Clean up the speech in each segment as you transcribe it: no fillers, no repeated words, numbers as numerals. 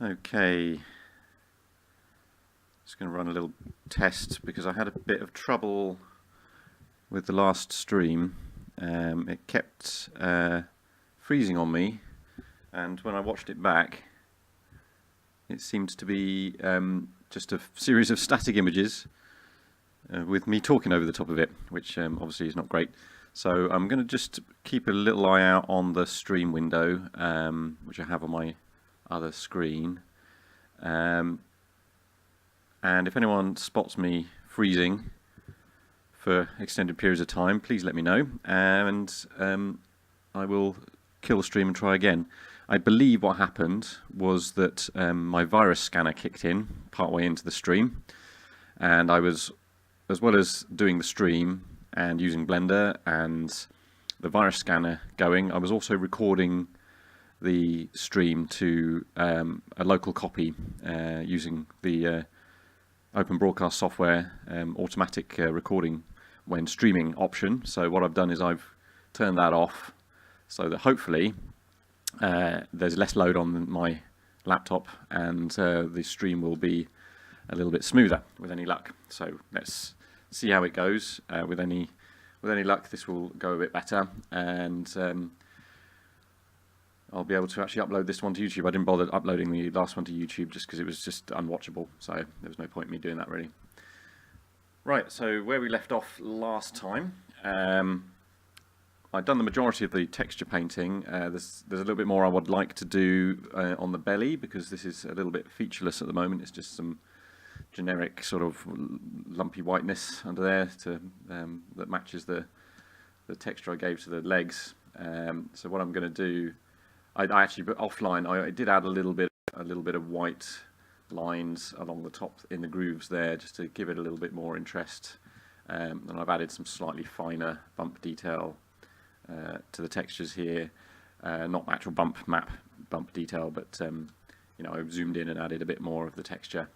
Okay, just going to run a little test because I had a bit of trouble with the last stream. It kept freezing on me, and when I watched it back, it seemed to be just a series of static images with me talking over the top of it, which obviously is not great. So I'm going to just keep a little eye out on the stream window, which I have on my other screen. And if anyone spots me freezing for extended periods of time, please let me know, and I will kill the stream and try again. I believe what happened was that my virus scanner kicked in partway into the stream, and I was, as well as doing the stream and using Blender and the virus scanner going, I was also recording the stream to a local copy using the Open Broadcast Software automatic recording when streaming option. So what I've done is I've turned that off so that hopefully there's less load on my laptop and the stream will be a little bit smoother with any luck. So let's see how it goes. With any luck, this will go a bit better, and I'll be able to actually upload this one to YouTube. I didn't bother uploading the last one to YouTube just because it was just unwatchable, so there was no point in me doing that really. Right, so where we left off last time, I've done the majority of the texture painting. There's a little bit more I would like to do on the belly, because this is a little bit featureless at the moment. It's just some generic sort of lumpy whiteness under there that matches the texture I gave to the legs. So what I'm going to do, I actually, but offline, I did add a little bit of white lines along the top in the grooves there, just to give it a little bit more interest. And I've added some slightly finer bump detail to the textures here, not actual bump detail, but you know, I've zoomed in and added a bit more of the texture,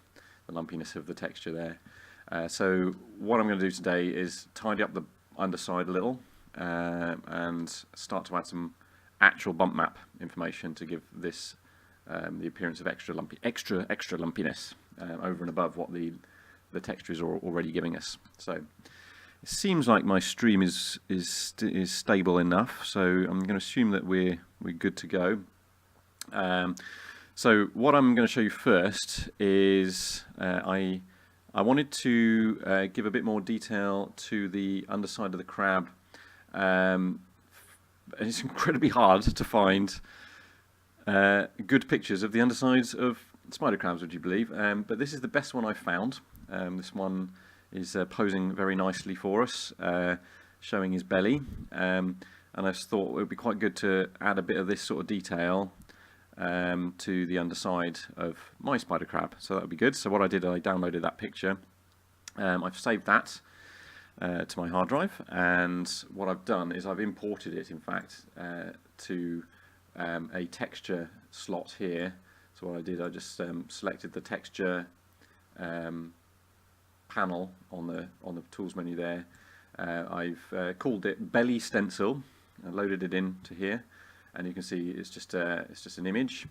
the lumpiness of the texture there. So what I'm going to do today is tidy up the underside a little and start to add some actual bump map information to give this the appearance of extra lumpiness over and above what the texture is already giving us. So it seems like my stream is stable enough, so I'm going to assume that we're good to go. So what I'm going to show you first is I wanted to give a bit more detail to the underside of the crab. It's incredibly hard to find good pictures of the undersides of spider crabs, would you believe? But this is the best one I've found. This one is posing very nicely for us, showing his belly. And I just thought it would be quite good to add a bit of this sort of detail to the underside of my spider crab. So that would be good. So what I did, I downloaded that picture. I've saved that to my hard drive, and what I've done is I've imported it, in fact, to a texture slot here. So what I did, I just selected the texture panel on the tools menu there. I've called it Belly Stencil. I loaded it into here, and you can see it's just an image.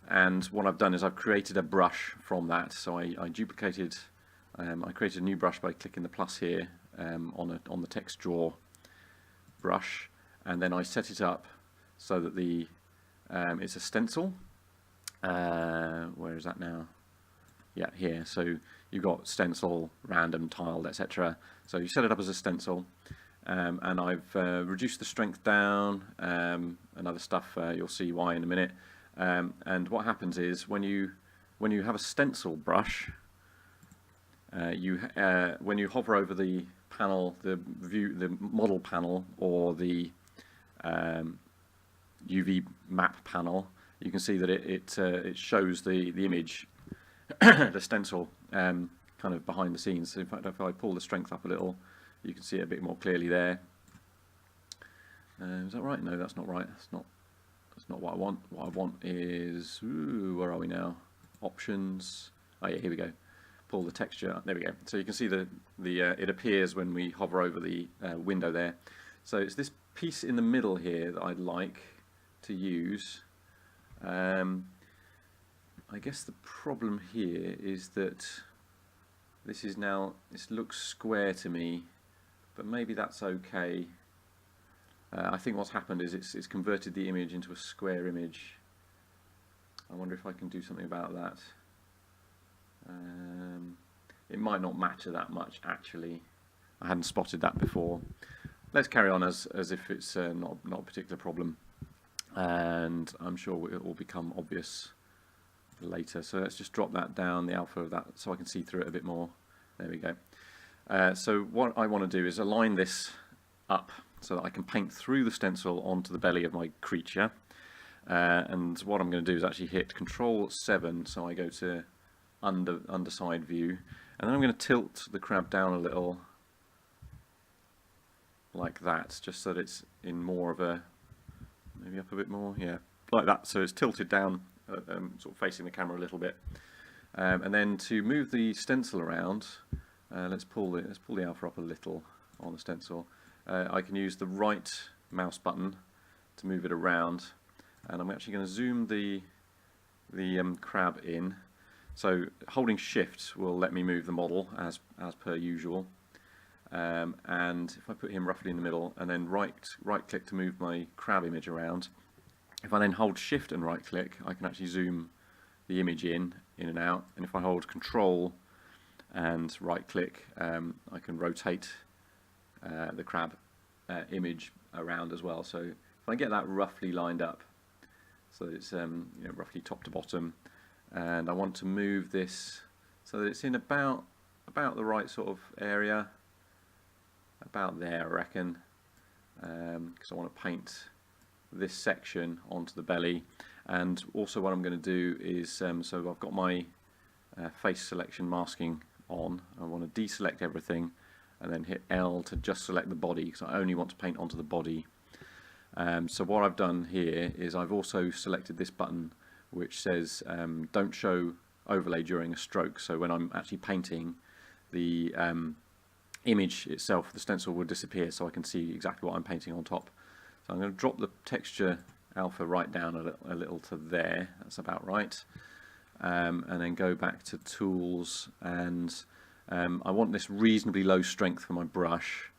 And what I've done is I've created a brush from that. So I duplicated. I created a new brush by clicking the plus here on the text draw brush, and then I set it up so that it's a stencil. Where is that now? Yeah, here. So you've got stencil, random, tiled, etc. So you set it up as a stencil, and I've reduced the strength down and other stuff. You'll see why in a minute. And what happens is when you have a stencil brush, when you hover over the panel, the model panel, or the UV map panel, you can see that it shows the image, the stencil, kind of behind the scenes. So in fact, if I pull the strength up a little, you can see it a bit more clearly there. Is that right? No, that's not right. That's not what I want. What I want is, where are we now? Options. Oh yeah, here we go. Pull the texture. There we go. So you can see it appears when we hover over the window there. So it's this piece in the middle here that I'd like to use. I guess the problem here is that this looks square to me, but maybe that's okay. I think what's happened is it's converted the image into a square image. I wonder if I can do something about that. It might not matter that much actually. I hadn't spotted that before. Let's carry on as if it's not a particular problem, and I'm sure it will become obvious later. So let's just drop that down, the alpha of that, so I can see through it a bit more. There we go. So what I want to do is align this up so that I can paint through the stencil onto the belly of my creature. And what I'm going to do is actually hit Control 7, so I go to underside view, and then I'm going to tilt the crab down a little like that, just so that it's in more of a, maybe up a bit more, yeah, like that, so it's tilted down, sort of facing the camera a little bit. And then to move the stencil around, let's pull the alpha up a little on the stencil. I can use the right mouse button to move it around, and I'm actually going to zoom the crab in. So holding Shift will let me move the model as per usual. And if I put him roughly in the middle, and then right click to move my crab image around, if I then hold Shift and right click, I can actually zoom the image in and out. And if I hold Control and right click, I can rotate the crab image around as well. So if I get that roughly lined up, so it's roughly top to bottom, and I want to move this so that it's in about the right sort of area, about there I reckon, because I want to paint this section onto the belly. And also what I'm going to do is, so I've got my face selection masking on, I want to deselect everything and then hit L to just select the body, because I only want to paint onto the body. So what I've done here is I've also selected this button which says don't show overlay during a stroke, so when I'm actually painting, the image itself, the stencil, will disappear, so I can see exactly what I'm painting on top. So I'm going to drop the texture alpha right down a little to there, that's about right, and then go back to tools, and I want this reasonably low strength for my brush.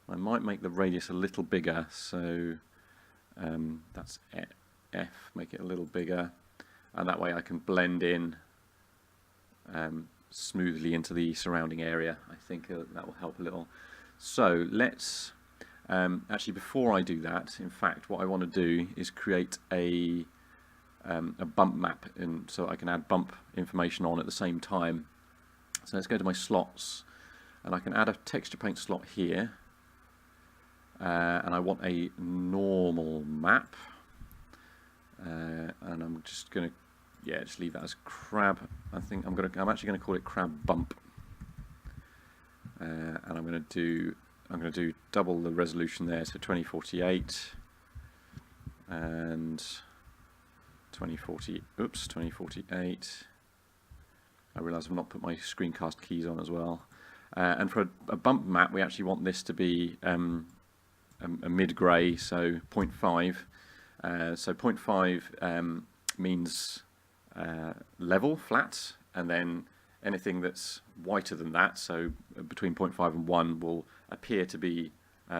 I might make the radius a little bigger, so that's F, make it a little bigger, and that way I can blend in smoothly into the surrounding area. I think that will help a little. So let's actually, before I do that, in fact what I want to do is create a bump map, and so I can add bump information on at the same time. So let's go to my slots, and I can add a texture paint slot here, and I want a normal map, and I'm just going to just leave that as crab. I think I'm actually going to call it crab bump, and I'm going to do double the resolution there, so 2048 and 2048. I realise I've not put my screencast keys on as well. And for a bump map, we actually want this to be a mid-grey, so 0.5. So 0.5 means level, flat, and then anything that's whiter than that, so between 0.5 and 1, will appear to be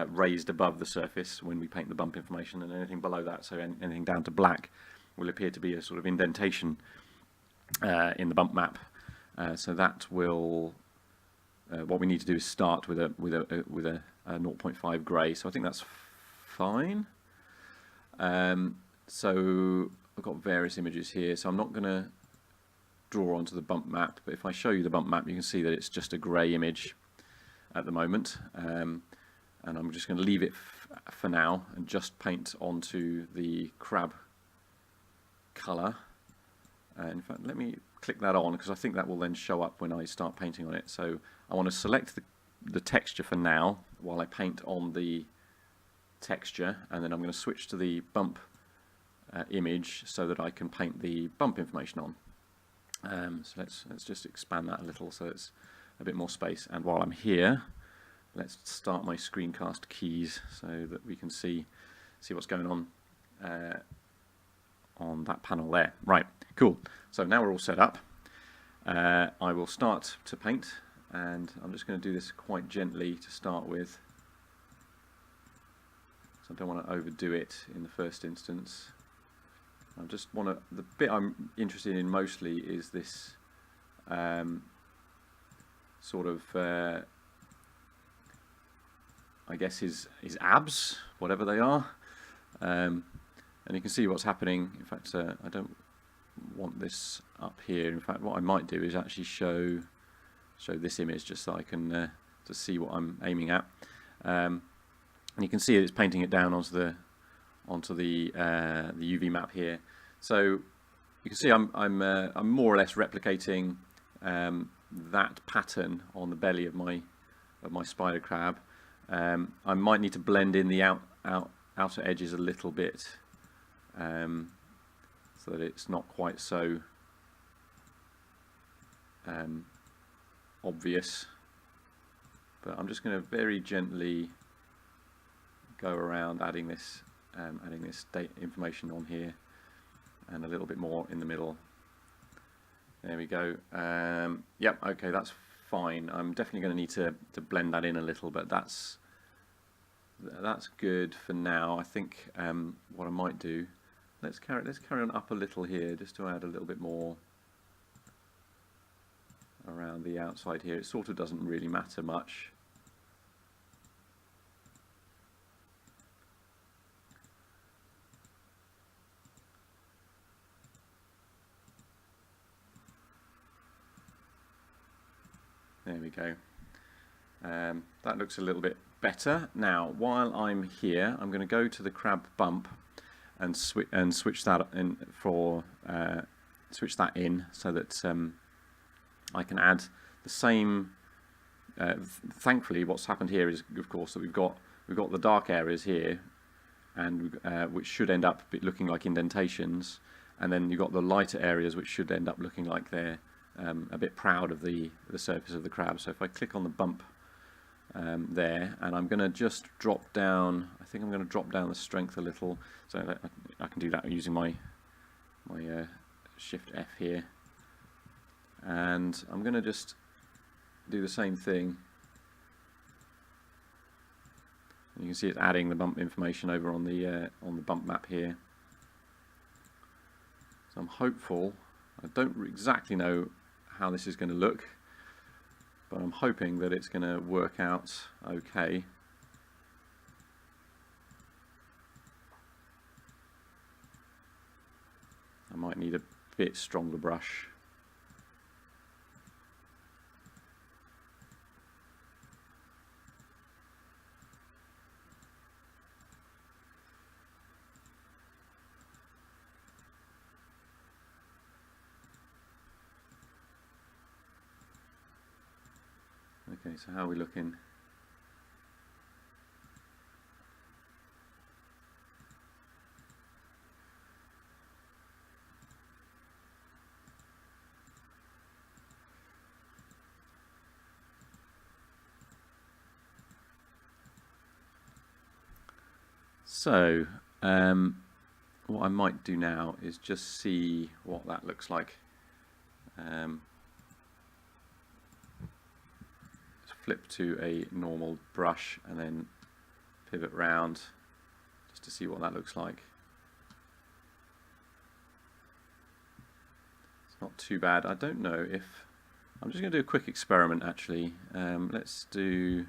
raised above the surface when we paint the bump information, and anything below that, so anything down to black, will appear to be a sort of indentation in the bump map. So that will, what we need to do is start with a 0.5 grey. So I think that's fine. So I've got various images here, so I'm not going to draw onto the bump map, but if I show you the bump map, you can see that it's just a grey image at the moment, and I'm just going to leave it for now and just paint onto the crab colour. In fact, let me click that on, because I think that will then show up when I start painting on it. So I want to select the texture for now while I paint on the texture, and then I'm going to switch to the bump image so that I can paint the bump information on. So let's just expand that a little so it's a bit more space. And while I'm here, let's start my screencast keys so that we can see what's going on that panel there. Right, Cool. So now we're all set up. I will start to paint, and I'm just going to do this quite gently to start with. So I don't want to overdo it in the first instance. I just want to, the bit I'm interested in mostly is this sort of, I guess his abs, whatever they are. And you can see what's happening. In fact, I don't want this up here. In fact, what I might do is actually show this image just so I can to see what I'm aiming at. And you can see it's painting it down onto the UV map here. So you can see I'm more or less replicating that pattern on the belly of my spider crab. I might need to blend in the outer edges a little bit, so that it's not quite so obvious. But I'm just going to very gently go around adding this information on here, and a little bit more in the middle. There we go. Yep, okay, that's fine. I'm definitely going to need to blend that in a little, but that's good for now. I think what I might do, let's carry on up a little here just to add a little bit more around the outside here. It sort of doesn't really matter much. There we go. That looks a little bit better. Now, while I'm here, I'm going to go to the crab bump and switch that in so that I can add the same. Thankfully, what's happened here is, of course, that we've got the dark areas here, and which should end up looking like indentations, and then you've got the lighter areas which should end up looking like they're a bit proud of the surface of the crab. So if I click on the bump there, and I'm going to just drop down, I think I'm going to drop down the strength a little, so that I can do that using my Shift F here, and I'm going to just do the same thing. You can see it's adding the bump information over on the bump map here. So I'm hopeful. I don't exactly know how this is going to look, but I'm hoping that it's going to work out okay. I might need a bit stronger brush. Okay, so how are we looking? So, what I might do now is just see what that looks like. Flip to a normal brush and then pivot round just to see what that looks like. It's not too bad. I don't know if I'm just going to do a quick experiment actually. Let's do,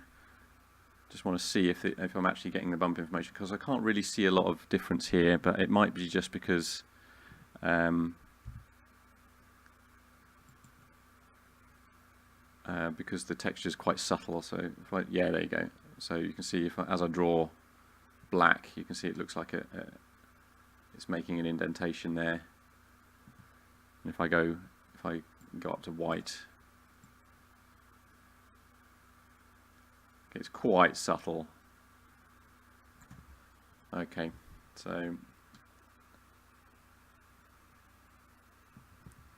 just want to see if I'm actually getting the bump information, because I can't really see a lot of difference here, but it might be just because the texture is quite subtle. So if yeah, there you go. So you can see as I draw black, you can see it looks like it's making an indentation there. And if I go up to white, it's quite subtle. Okay, so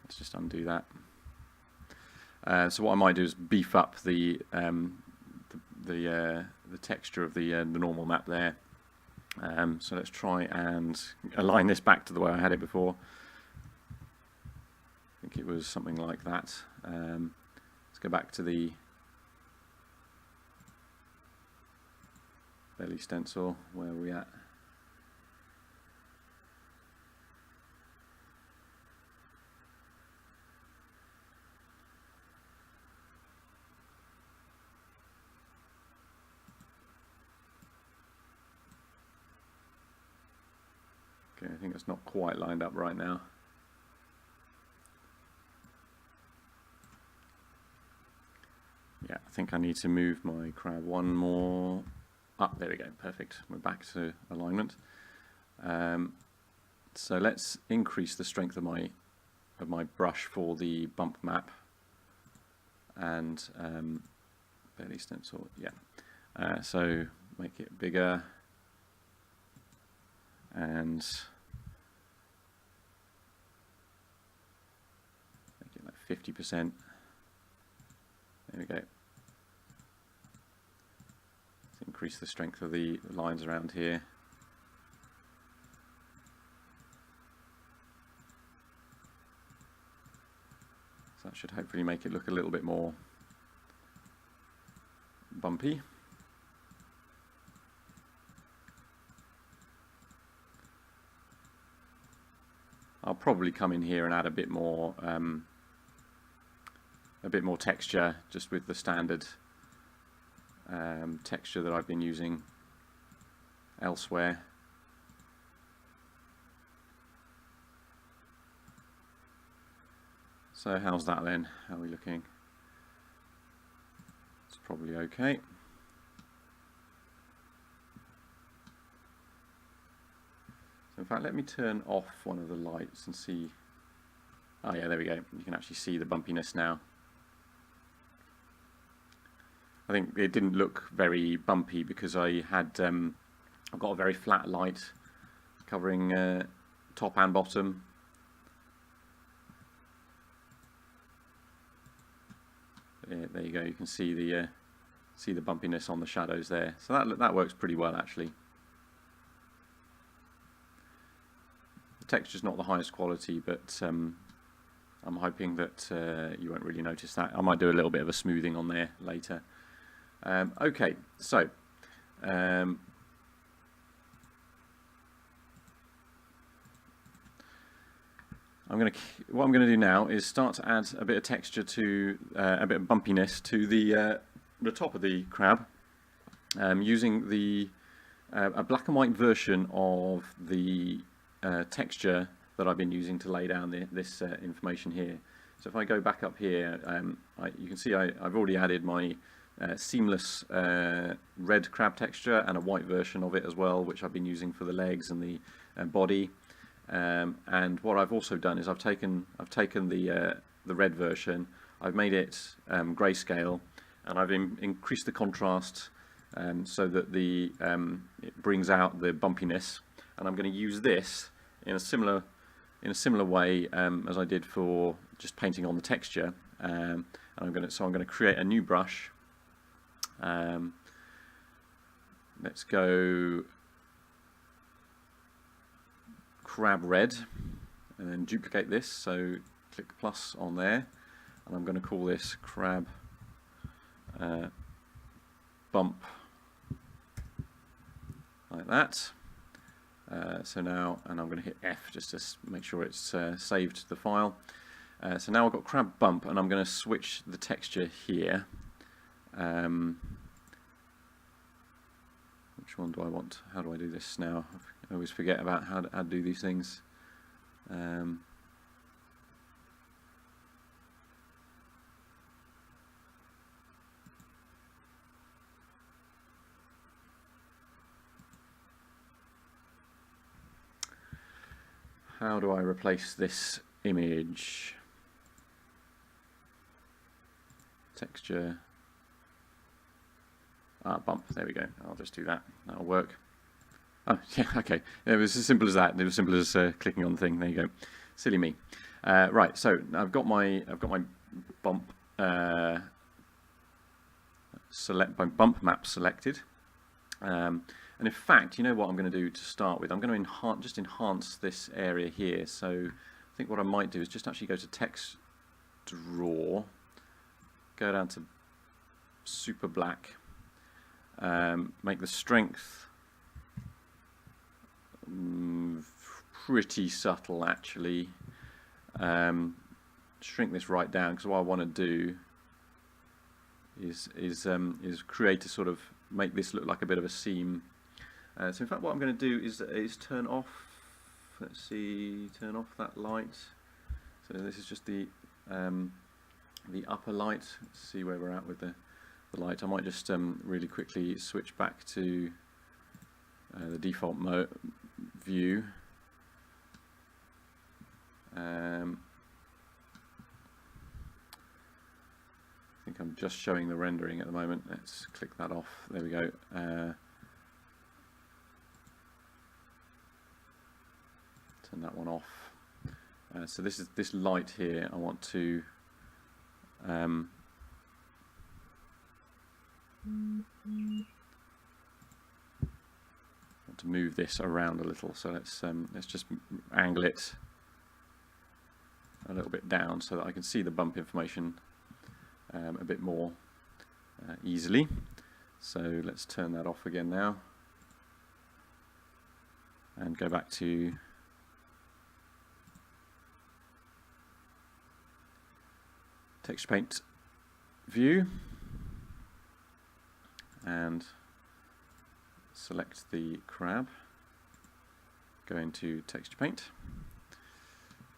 let's just undo that. So what I might do is beef up the texture of the normal map there. So let's try and align this back to the way I had it before. think it was something like that. Let's go back to the belly stencil. Where are we at? Okay, I think it's not quite lined up right now. Yeah, I think I need to move my crab one more up. There we go, perfect. We're back to alignment. So let's increase the strength of my brush for the bump map and belly stencil. Yeah, so make it bigger and make it like 50%. There we go. Let's increase the strength of the lines around here. So that should hopefully make it look a little bit more bumpy. I'll probably come in here and add a bit more texture, just with the standard texture that I've been using elsewhere. So how's that then? How are we looking? It's probably okay. So in fact, let me turn off one of the lights and see. Oh yeah, there we go. You can actually see the bumpiness now. I think it didn't look very bumpy because I had I've got a very flat light covering top and bottom. There you go. You can see the bumpiness on the shadows there. So that works pretty well actually. The texture's not the highest quality, but I'm hoping that you won't really notice that. I might do a little bit of a smoothing on there later. Okay, so what I'm going to do now is start to add a bit of texture to a bit of bumpiness to the top of the crab, using a black and white version of the texture that I've been using to lay down this information here. So if I go back up here, you can see I've already added my seamless red crab texture and a white version of it as well, which I've been using for the legs and the body. And what I've also done is I've taken the red version, I've made it grayscale, and I've increased the contrast so that it brings out the bumpiness. And I'm going to use this in a similar way as I did for just painting on the texture. And I'm going to create a new brush. Let's go crab red, and then duplicate this. So click plus on there, and I'm going to call this crab bump, like that. So now, and I'm going to hit F just to make sure it's saved the file. So now I've got crab bump, and I'm going to switch the texture here. Which one do I want? How do I do this now? I always forget about how to do these things. How do I replace this image? Texture. Bump, there we go. I'll just do that. That'll work. Oh, yeah, okay. It was as simple as that. It was as simple as clicking on the thing. There you go. Silly me. Right, so I've got my bump bump map selected. And in fact, you know what I'm going to do to start with? I'm going to just enhance this area here. So think what I might do is just actually go to text draw, go down to super black, make the strength pretty subtle actually, shrink this right down, because what I want to do is create a sort of, make this look like a bit of a seam. So in fact what I'm going to do is turn off, let's see, turn off that light. So this is just the upper light. Let's see where we're at with the light. I might just really quickly switch back to the default view. I think I'm just showing the rendering at the moment. Let's click that off. There we go. Turn that one off. So this is this light here. I want to move this around a little. So let's just angle it a little bit down so that I can see the bump information a bit more easily. So let's turn that off again now and go back to texture paint view and select the crab, go into texture paint.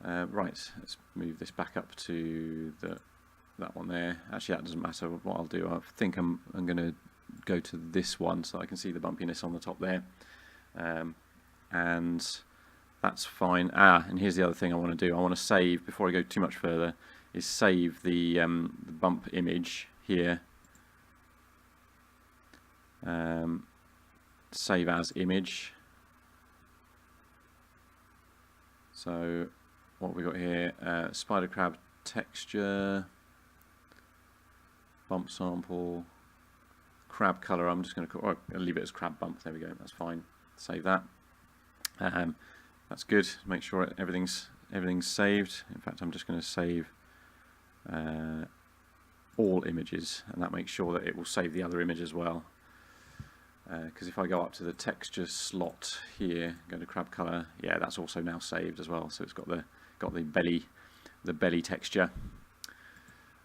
Right, let's move this back up to that one there. Actually that doesn't matter. What I'll do, I think I'm going to go to this one so I can see the bumpiness on the top there, and that's fine. And here's the other thing I want to do. I want to save, before I go too much further, is save the bump image here. Save as image. So what we got here, spider crab texture, bump sample, crab color. I'm just going to I'll leave it as crab bump. There we go. That's fine. Save that. That's good. Make sure everything's saved. In fact, I'm just going to save all images, and that makes sure that it will save the other image as well. Because if I go up to the texture slot here, go to crab color, yeah, that's also now saved as well. So it's got the belly texture.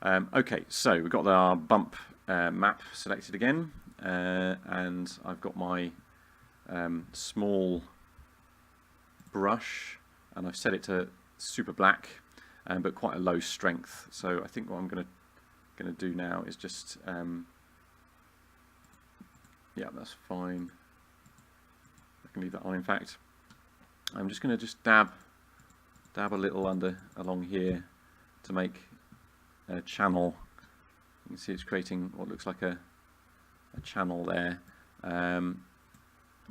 Okay, so we've got our bump map selected again, and I've got my small brush, and I've set it to super black, but quite a low strength. So I think what I'm going to do now is just yeah, that's fine. I can leave that on. In fact, I'm just going to dab a little along here to make a channel. You can see it's creating what looks like a channel there. I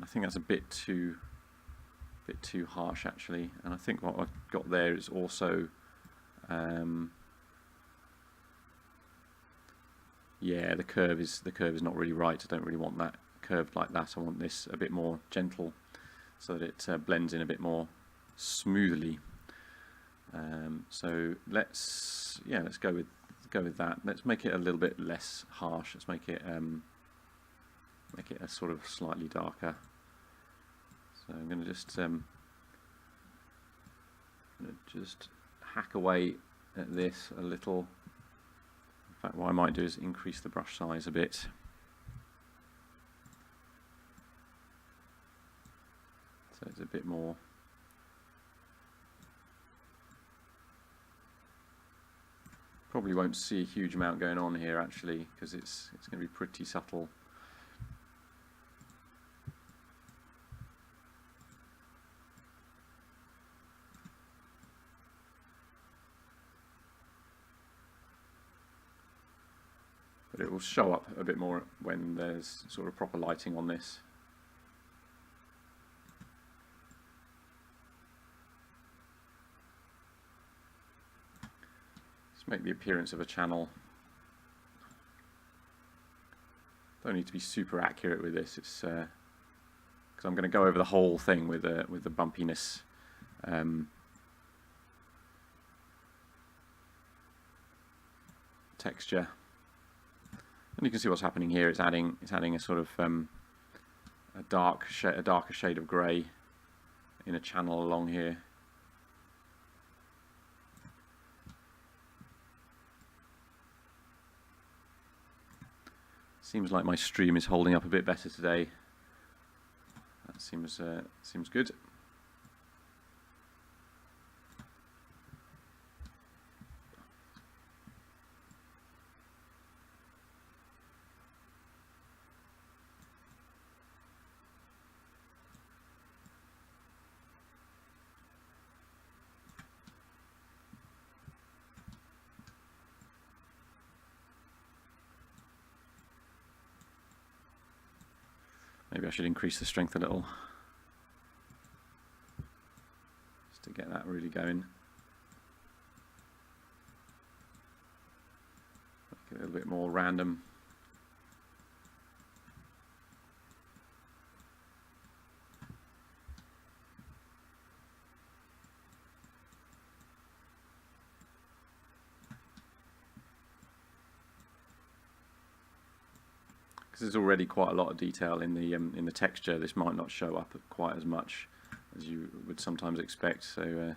think that's a bit too harsh actually, and I think what I've got there is also yeah, the curve is not really right. I don't really want that curved like that. I want this a bit more gentle so that it blends in a bit more smoothly. So let's go with that. Let's make it a little bit less harsh. Let's make it a sort of slightly darker. So I'm going to just hack away at this a little. In fact, what I might do is increase the brush size a bit. So it's a bit more. Probably won't see a huge amount going on here actually, because it's going to be pretty subtle. But it will show up a bit more when there's sort of proper lighting on this. Let's make the appearance of a channel. Don't need to be super accurate with this. It's because I'm going to go over the whole thing with the bumpiness texture. And you can see what's happening here. It's adding a sort of a darker shade of grey in a channel along here. Seems like my stream is holding up a bit better today. That seems good. Maybe I should increase the strength a little, just to get that really going. Make it a little bit more random. There's already quite a lot of detail in the texture. This might not show up quite as much as you would sometimes expect. So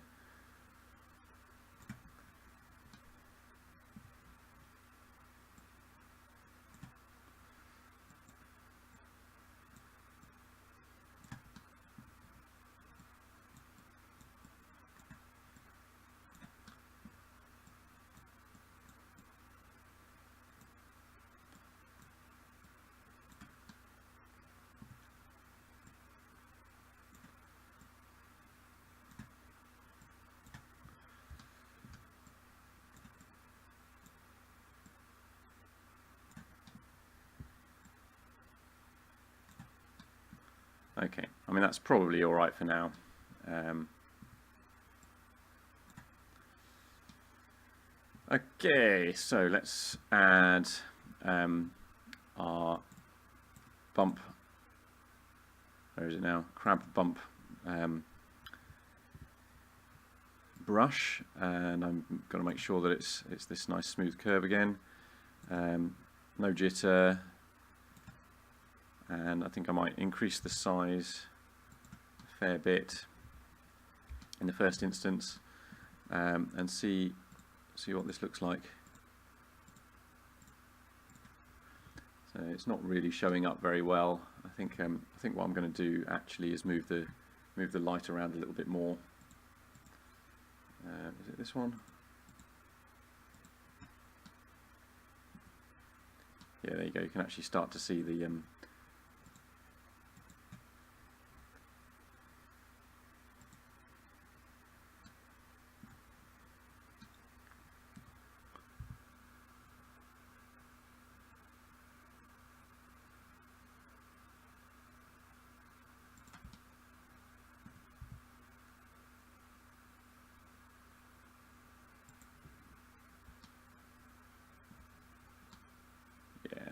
okay, I mean that's probably all right for now. Okay, so let's add our bump. Where is it now? Crab bump brush, and I'm going to make sure that it's this nice smooth curve again. No jitter. And I think I might increase the size a fair bit in the first instance, and see what this looks like. So it's not really showing up very well. I think what I'm going to do actually is move the light around a little bit more. Is it this one? Yeah, there you go. You can actually start to see the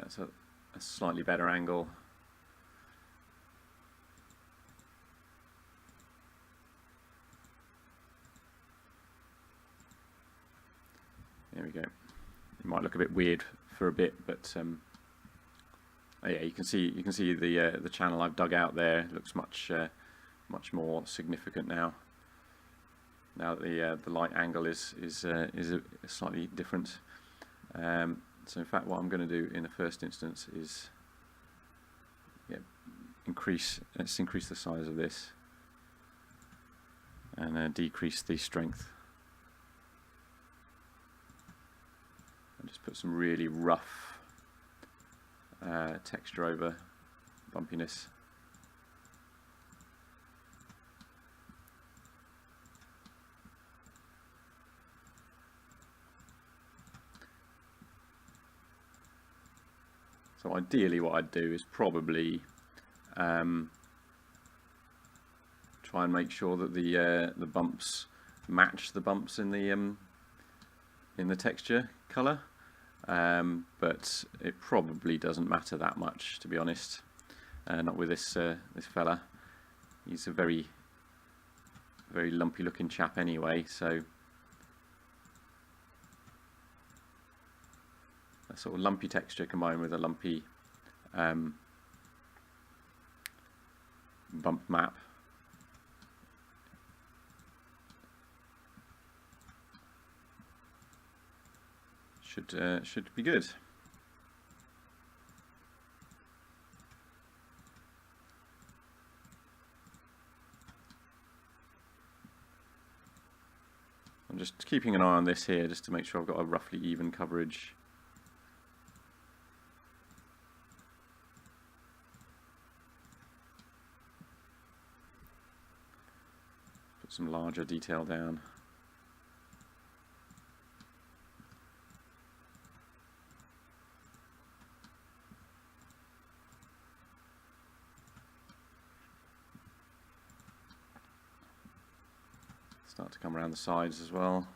it's a slightly better angle. There we go. It might look a bit weird for a bit, but oh yeah, you can see the channel I've dug out there. It looks much more significant now. Now that the light angle is slightly different. So in fact, what I'm going to do in the first instance is let's increase the size of this and decrease the strength. And just put some really rough texture over bumpiness. So ideally what I'd do is probably try and make sure that the bumps match the bumps in the texture colour, but it probably doesn't matter that much, to be honest. Not with this fella. He's a very lumpy looking chap anyway, so a sort of lumpy texture combined with a lumpy bump map. Should be good. I'm just keeping an eye on this here just to make sure I've got a roughly even coverage. Put some larger detail down. Start to come around the sides as well.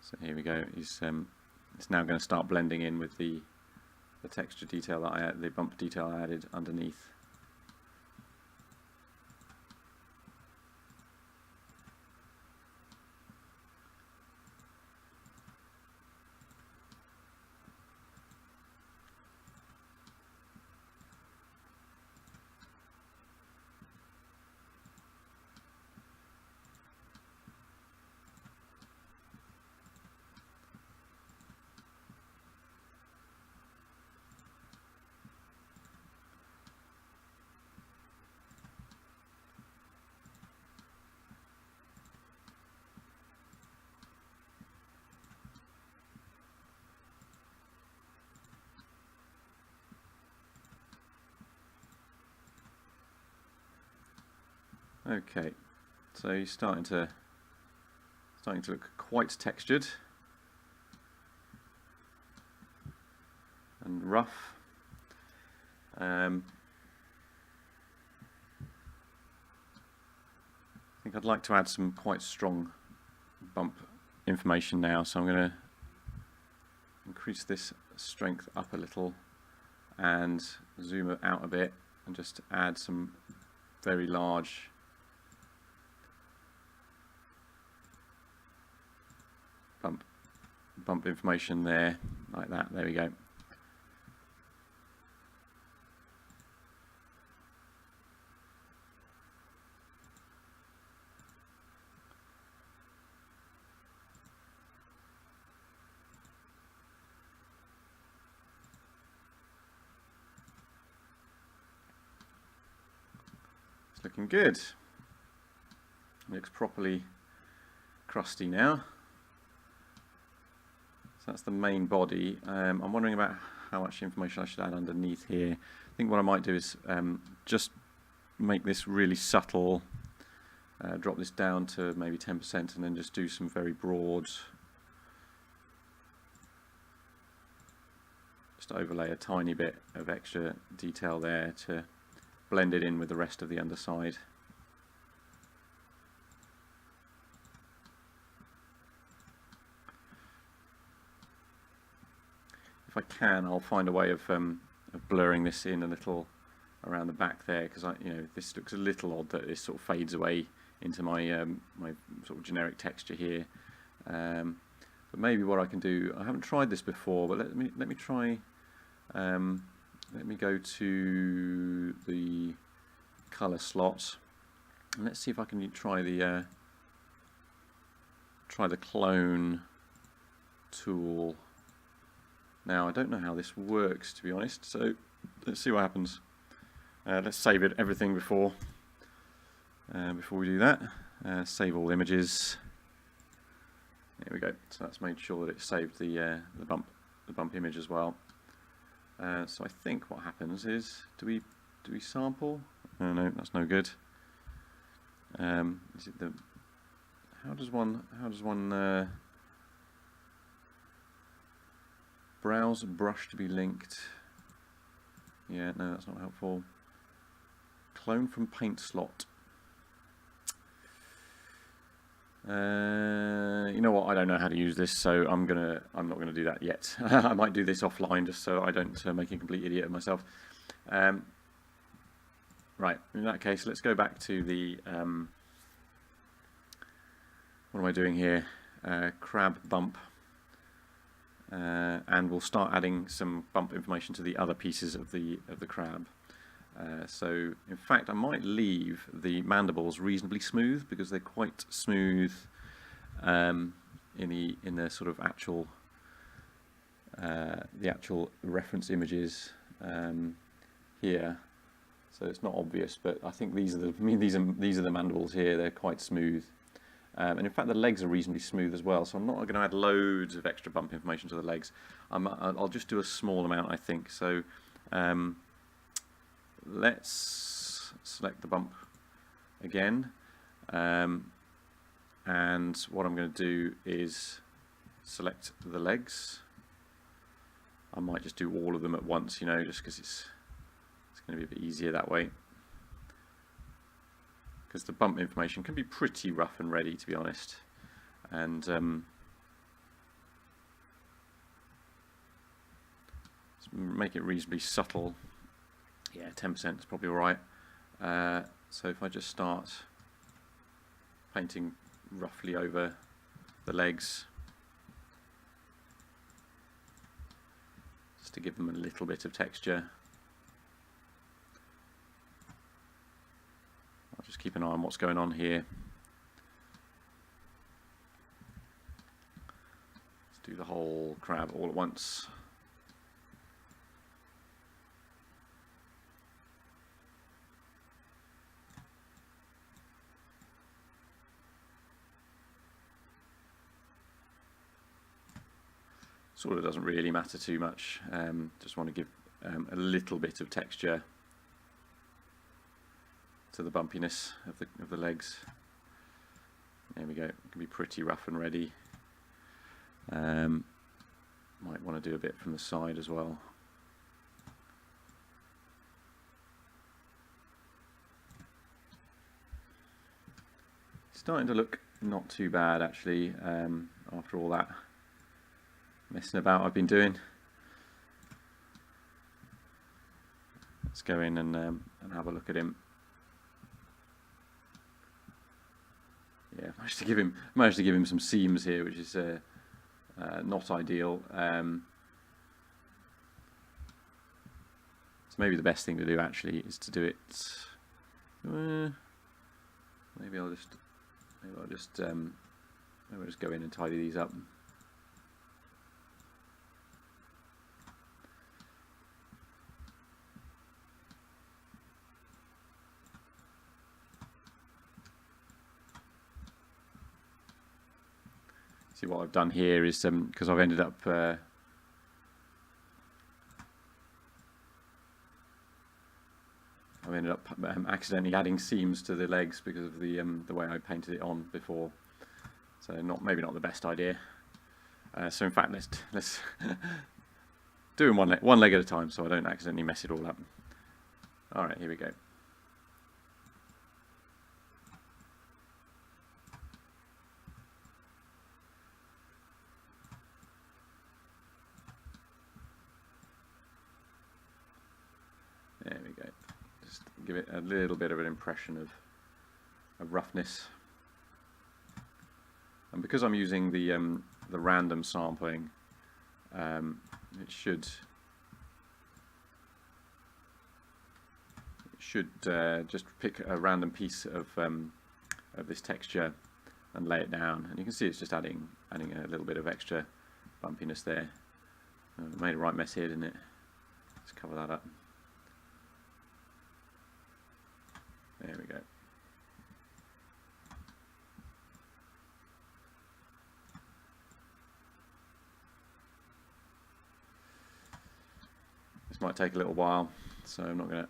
So here we go. It's now going to start blending in with the texture detail that I added, the bump detail I added underneath. Okay, so you're starting to look quite textured and rough. I think I'd like to add some quite strong bump information now, so I'm going to increase this strength up a little and zoom it out a bit and just add some very large bump information there, like that. There we go. It's looking good. It looks properly crusty now. So that's the main body. I'm wondering about how much information I should add underneath here. I think what I might do is just make this really subtle, drop this down to maybe 10%, and then just do some very broad, just overlay a tiny bit of extra detail there to blend it in with the rest of the underside. If I can, I'll find a way of blurring this in a little around the back there, because this looks a little odd that this sort of fades away into my my sort of generic texture here. But maybe what I can do, I haven't tried this before, but let me try. Let me go to the color slot and let's see if I can try the clone tool. Now I don't know how this works, to be honest, so let's see what happens. Let's save everything before we do that. Save all images. There we go. So that's made sure that it saved the bump image as well. So I think what happens is, do we sample? Oh, no, that's no good. Is it the? How does one browse brush to be linked? Yeah, no, that's not helpful. Clone from paint slot. You know what? I don't know how to use this, so I'm not gonna do that yet. I might do this offline just so I don't make a complete idiot of myself. Right. In that case, let's go back to the what am I doing here? Crab bump. And we'll start adding some bump information to the other pieces of the crab. So in fact I might leave the mandibles reasonably smooth because they're quite smooth in the sort of actual the actual reference images here. So it's not obvious, but I think these are the mandibles here. They're quite smooth. And in fact the legs are reasonably smooth as well, so I'm not going to add loads of extra bump information to the legs. I'll just do a small amount, I think. So let's select the bump again, and what I'm going to do is select the legs. I might just do all of them at once, you know, just because it's going to be a bit easier that way. Because the bump information can be pretty rough and ready, to be honest, and make it reasonably subtle. Yeah, 10% is probably all right. So if I just start painting roughly over the legs, just to give them a little bit of texture. I'll just keep an eye on what's going on here. Let's do the whole crab all at once. Sort of doesn't really matter too much. Just want to give a little bit of texture to the bumpiness of the legs. There we go. It can be pretty rough and ready. Might want to do a bit from the side as well. Starting to look not too bad actually, after all that messing about I've been doing. Let's go in and have a look at him. Yeah, managed to give him some seams here, which is not ideal. So maybe the best thing to do actually is to do it. Maybe I'll just go in and tidy these up. See, what I've done here is because I've ended up accidentally adding seams to the legs because of the way I painted it on before. So maybe not the best idea. So in fact, let's do them one leg at a time, so I don't accidentally mess it all up. All right, here we go. There we go. Just give it a little bit of an impression of roughness. And because I'm using the random sampling, it should just pick a random piece of this texture and lay it down, and you can see it's just adding a little bit of extra bumpiness there. Made a right mess here, didn't it? Let's cover that up. There we go. This might take a little while, so I'm not going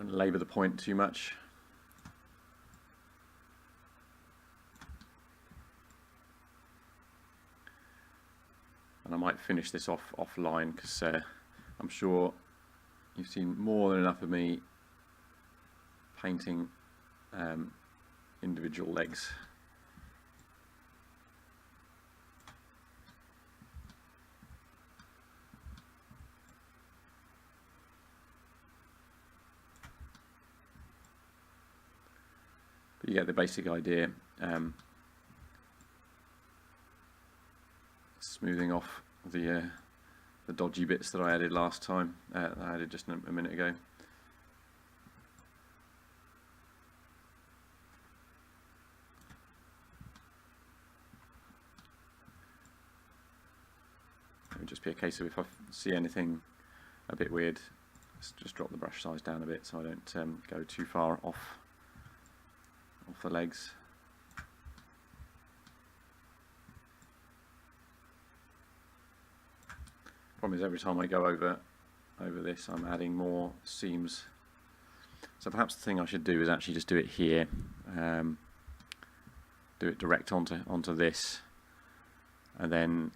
to labour the point too much. And I might finish this offline because I'm sure you've seen more than enough of me painting individual legs. But you get the basic idea. smoothing off the dodgy bits that I added last time. I added just a minute ago. It would just be a case of if I see anything a bit weird, just drop the brush size down a bit so I don't go too far off the legs. Problem is, every time I go over this, I'm adding more seams. So perhaps the thing I should do is actually just do it here, do it direct onto this, and then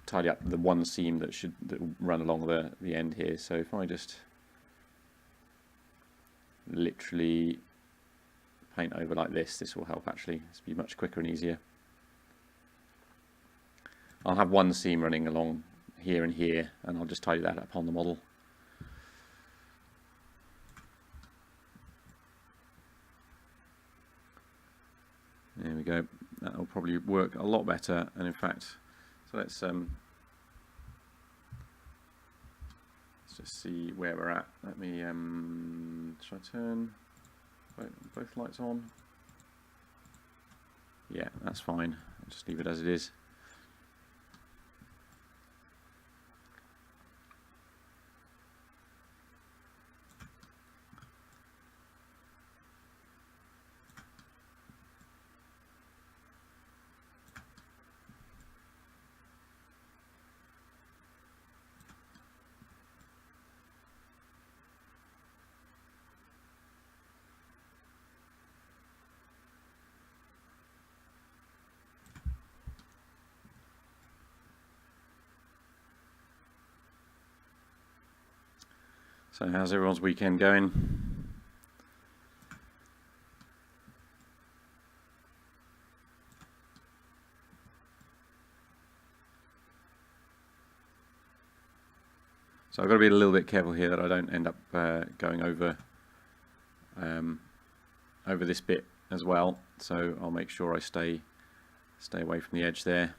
tidy up the one seam that will run along the end here. So if I just literally paint over like this will help actually. This will be much quicker and easier. I'll have one seam running along here and here, and I'll just tidy that up on the model. There we go. That will probably work a lot better. And in fact, so let's just see where we're at. Let me should I turn both lights on? Yeah, that's fine. I'll just leave it as it is. So how's everyone's weekend going? So I've got to be a little bit careful here that I don't end up going over this bit as well. So I'll make sure I stay away from the edge there.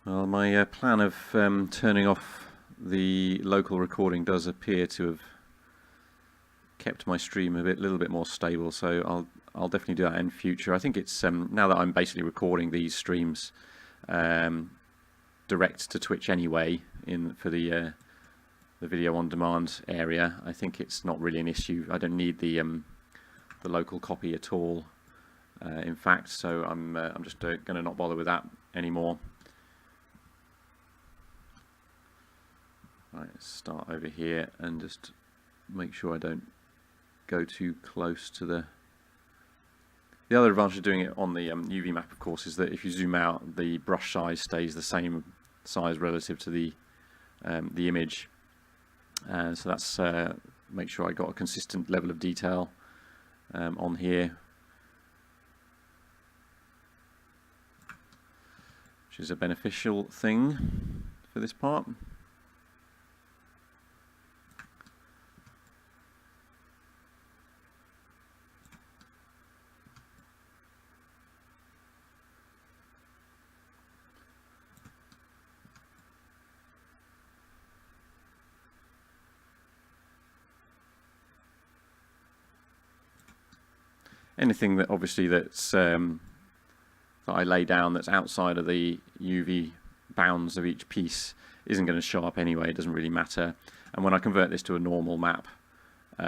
Well, my plan of turning off the local recording does appear to have kept my stream a little bit more stable. So I'll definitely do that in future. I think it's now that I'm basically recording these streams direct to Twitch anyway for the video on demand area. I think it's not really an issue. I don't need the local copy at all. In fact, so I'm just going to not bother with that anymore. Right, let's start over here and just make sure I don't go too close to the other advantage of doing it on the UV map, of course, is that if you zoom out, the brush size stays the same size relative to the image. So that's make sure I got a consistent level of detail on here, which is a beneficial thing for this part. Anything that obviously that's that I lay down that's outside of the UV bounds of each piece isn't going to show up anyway. It doesn't really matter. And when I convert this to a normal map, which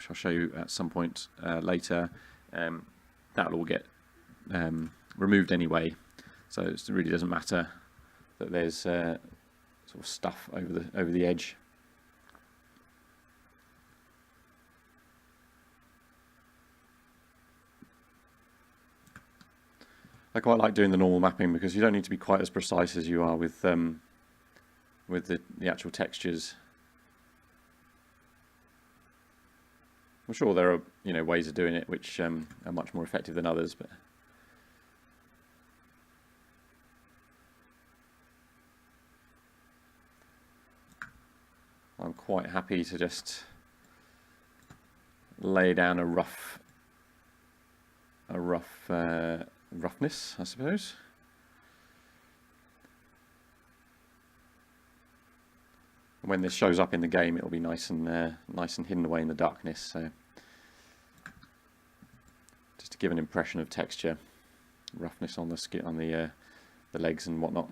I'll show you at some point later, that'll all get removed anyway. So it really doesn't matter that there's sort of stuff over the edge. I quite like doing the normal mapping because you don't need to be quite as precise as you are with the actual textures. I'm sure there are ways of doing it which are much more effective than others, but I'm quite happy to just lay down a roughness, I suppose. When this shows up in the game, it'll be nice and hidden away in the darkness. So, just to give an impression of texture, roughness on the skin, on the legs and whatnot.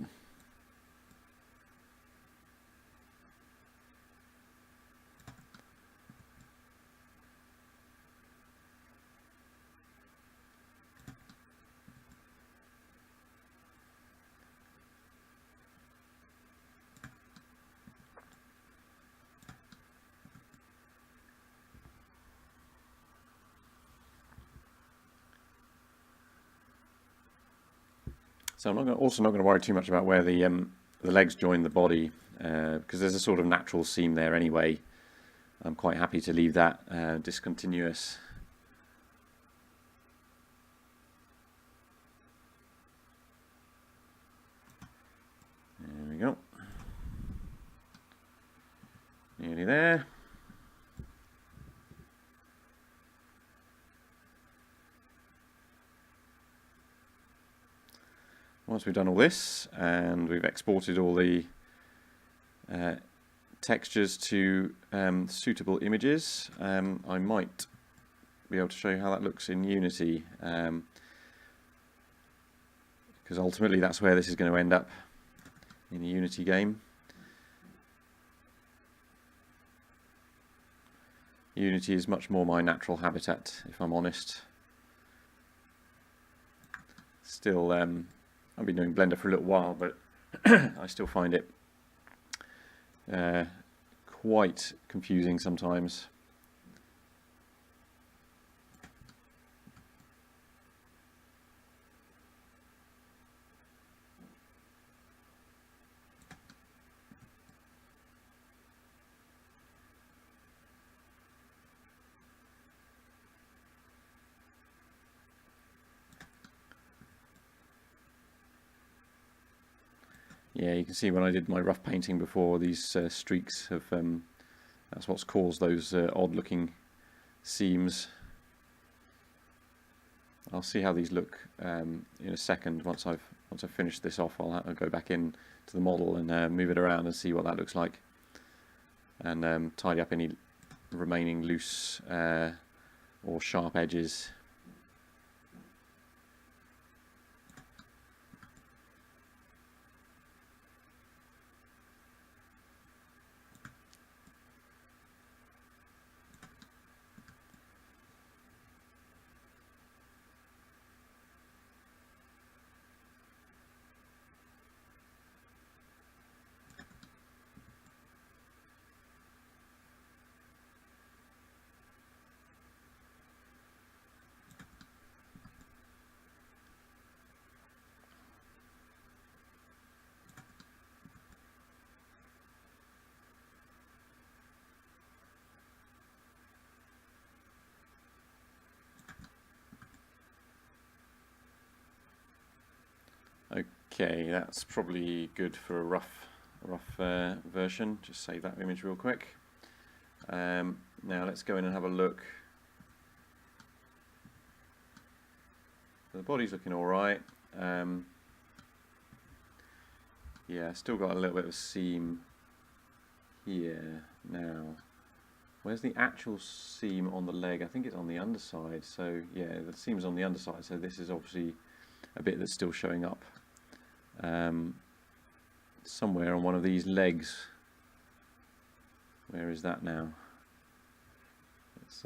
So I'm also not going to worry too much about where the legs join the body, because there's a sort of natural seam there anyway. I'm quite happy to leave that discontinuous. There we go. Nearly there. Once we've done all this and we've exported all the textures to suitable images, I might be able to show you how that looks in Unity, because ultimately that's where this is going to end up in a Unity game. Unity is much more my natural habitat, if I'm honest. Still, I've been doing Blender for a little while, but I still find it quite confusing sometimes. Yeah, you can see when I did my rough painting before, these streaks have, that's what's caused those odd looking seams. I'll see how these look in a second. Once I've finished this off, I'll go back in to the model and move it around and see what that looks like, and tidy up any remaining loose or sharp edges. Okay, that's probably good for a rough version. Just save that image real quick. Now let's go in and have a look. The body's looking all right. Yeah, still got a little bit of a seam here. Now, where's the actual seam on the leg? I think it's on the underside. So yeah, the seam's on the underside. So this is obviously a bit that's still showing up somewhere on one of these legs. Where is that now? Let's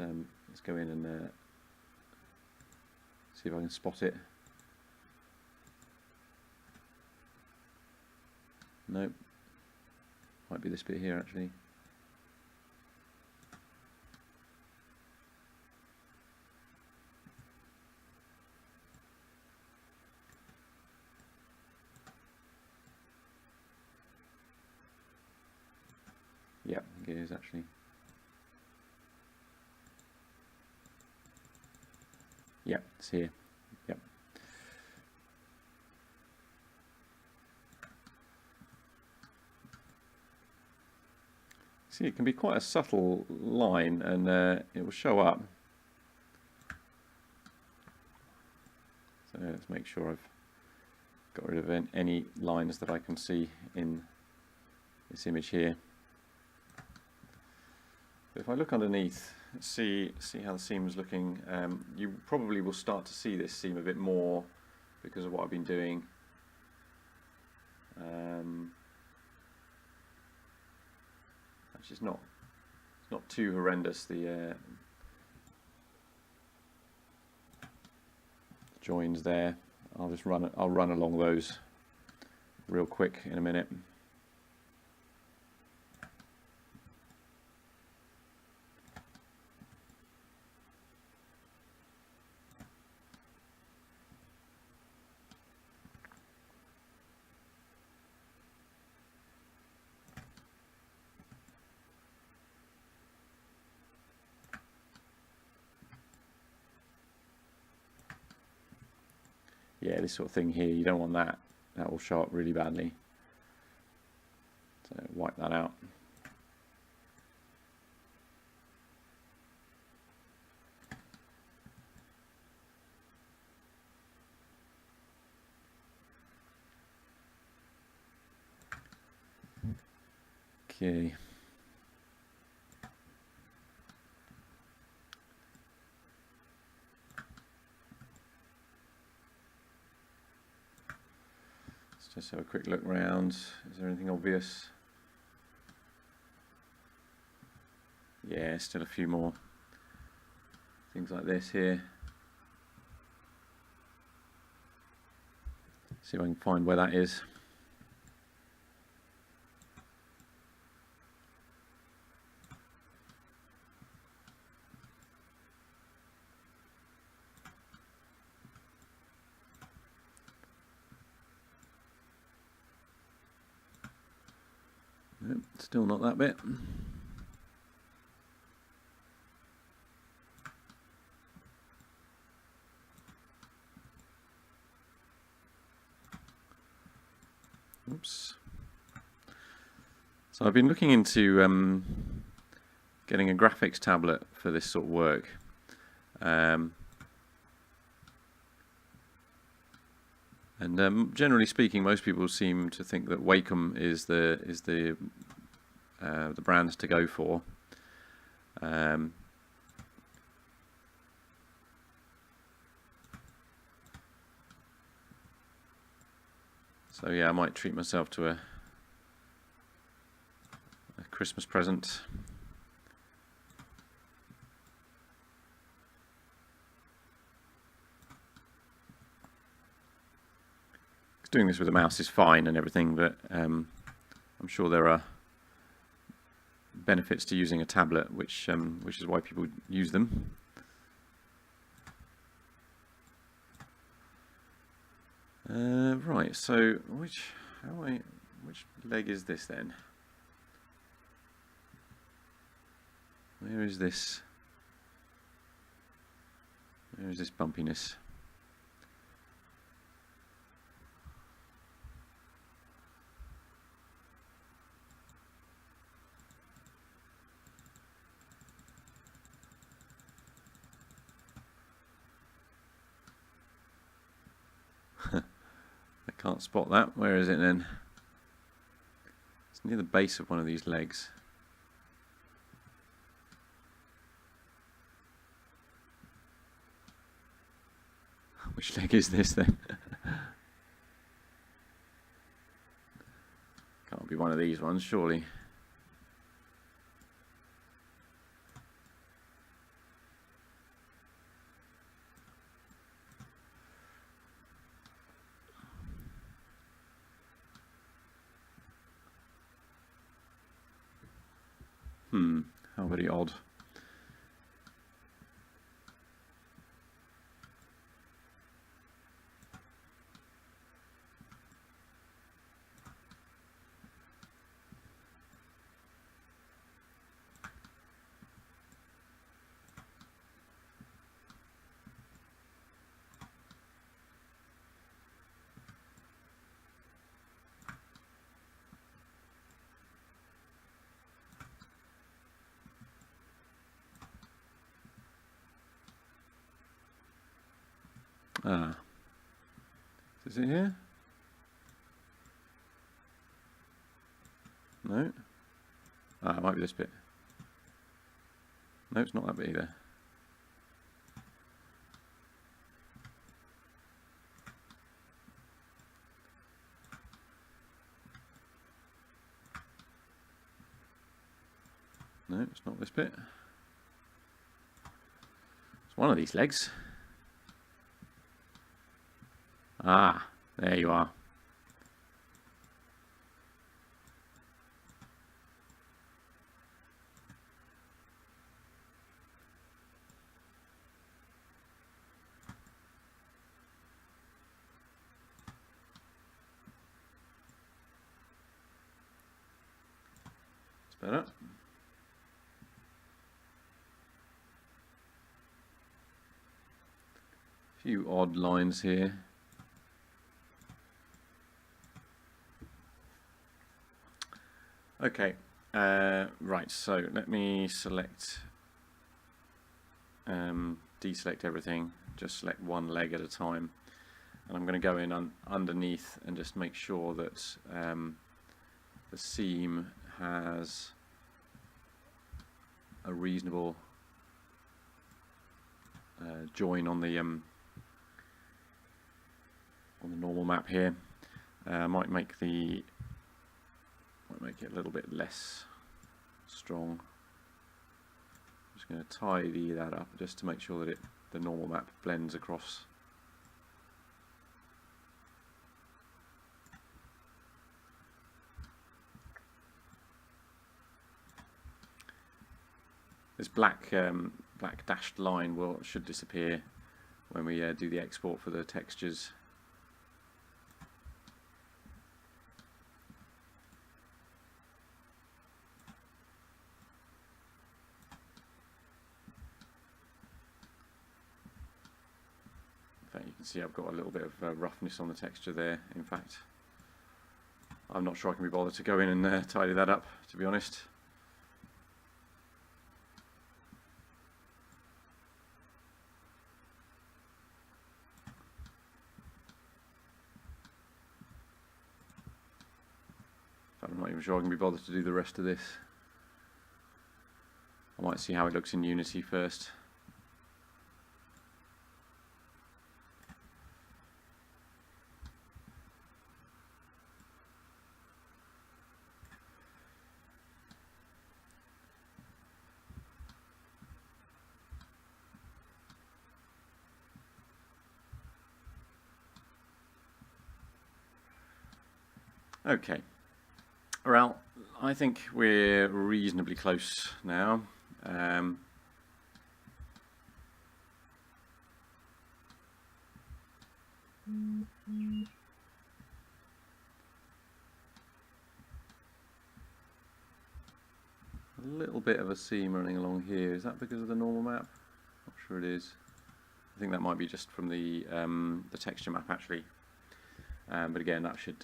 go in and see if I can spot it. Nope. Might be this bit here actually. Yeah, I think it is actually. Yeah, it's here. Yep. See, it can be quite a subtle line, and it will show up. So let's make sure I've got rid of any lines that I can see in this image here. But if I look underneath, see how the seam is looking, you probably will start to see this seam a bit more because of what I've been doing. Actually, it's not too horrendous. The joins there. I'll run along those real quick in a minute. Yeah, this sort of thing here, you don't want that. That will show up really badly. So wipe that out. Okay. Let's just have a quick look around. Is there anything obvious? Yeah, still a few more things like this here. See if I can find where that is. Nope, still not that bit. Oops. So I've been looking into getting a graphics tablet for this sort of work. Generally speaking, most people seem to think that Wacom is the brand to go for. So yeah, I might treat myself to a Christmas present. Doing this with a mouse is fine and everything, but I'm sure there are benefits to using a tablet, which is why people use them. Right. So which leg is this then? Where is this? Where is this bumpiness? I can't spot that. Where is it then? It's near the base of one of these legs. Which leg is this then? Can't be one of these ones, surely. How very odd. Ah, is it here? No. Ah, it might be this bit. No, it's not that bit either. No, it's not this bit. It's one of these legs. Ah, there you are. It's better. A few odd lines here. Okay, right, so let me select, deselect everything, just select one leg at a time, and I'm going to go in underneath and just make sure that the seam has a reasonable join on the normal map here. Might make it a little bit less strong. I'm just going to tidy that up just to make sure that the normal map blends across. This black dashed line should disappear when we do the export for the textures. In fact, you can see I've got a little bit of roughness on the texture there. In fact, I'm not sure I can be bothered to go in and tidy that up, to be honest. I'm not even sure I can be bothered to do the rest of this. I might see how it looks in Unity first. Okay. Well, I think we're reasonably close now. A little bit of a seam running along here. Is that because of the normal map? Not sure it is. I think that might be just from the texture map actually. But again, that should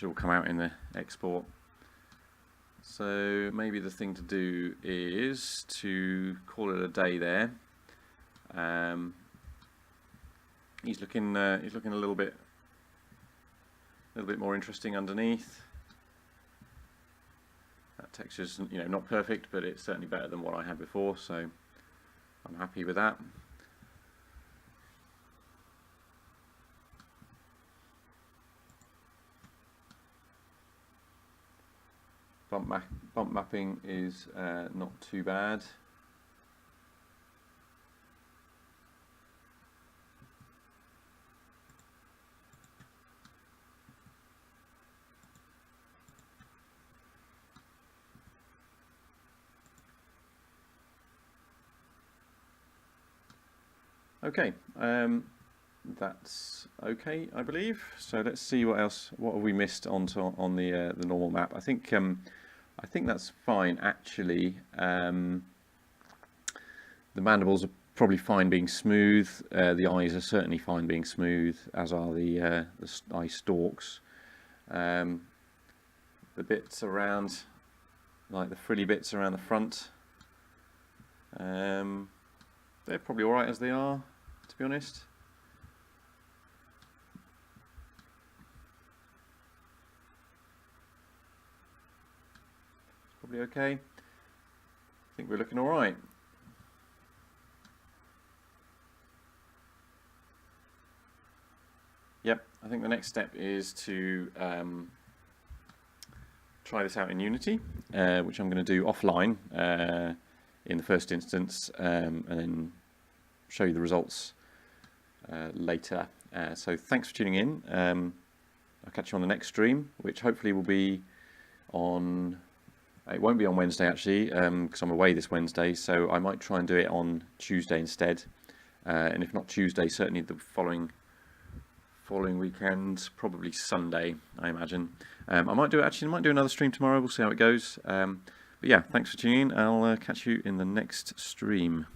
all come out in the export. So maybe the thing to do is to call it a day there. He's looking a little bit more interesting underneath. That texture's not perfect, but it's certainly better than what I had before, so I'm happy with that. Bump mapping is not too bad. Okay, that's okay, I believe. So let's see what have we missed on the normal map. I think that's fine actually. The mandibles are probably fine being smooth. The eyes are certainly fine being smooth, as are the eye stalks. The bits around, like the frilly bits around the front, they're probably alright as they are, to be honest. hopefully okay. I think we're looking all right. Yep, I think the next step is to try this out in Unity, which I'm going to do offline in the first instance, and then show you the results later. So thanks for tuning in. I'll catch you on the next stream, which hopefully will be on... It won't be on Wednesday actually, because I'm away this Wednesday, so I might try and do it on Tuesday instead. And if not Tuesday, certainly the following weekend, probably Sunday, I imagine. I might do another stream tomorrow. We'll see how it goes. But yeah, thanks for tuning in. I'll catch you in the next stream.